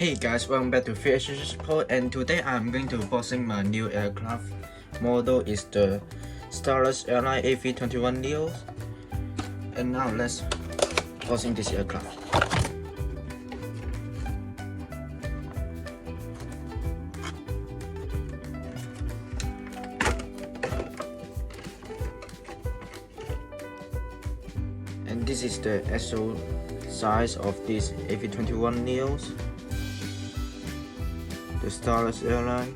Hey guys, welcome back to Free Action Support, and today I'm going to boxing my new aircraft. Model is the Starlux airline A321 Neo. And now let's boxing this aircraft. And this is the actual size of this A321 Neos, the Starlux airline.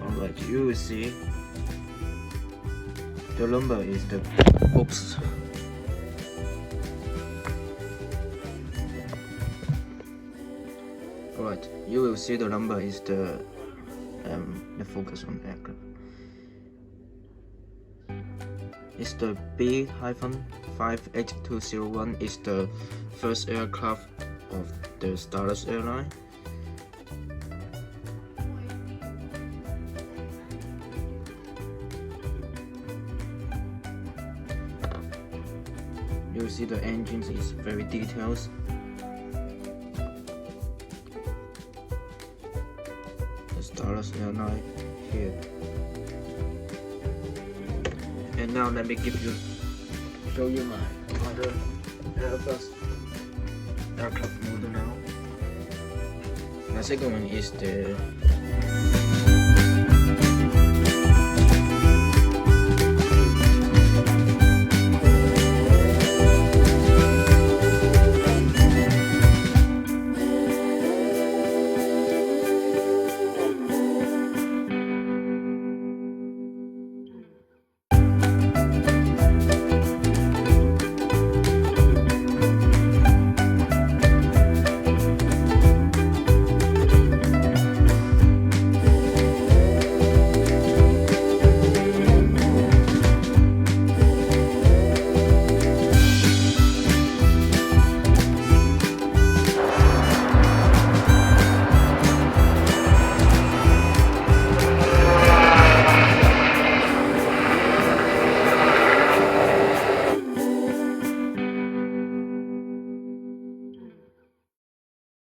Alright, you will see the number is the oops. Alright, you will see the number is the focus on the aircraft. It's the B-58201 is the first aircraft of the Starlux airline. You see the engines is very detailed. The Starlux airline here. And now let me show you my other aircraft model now. The second one is the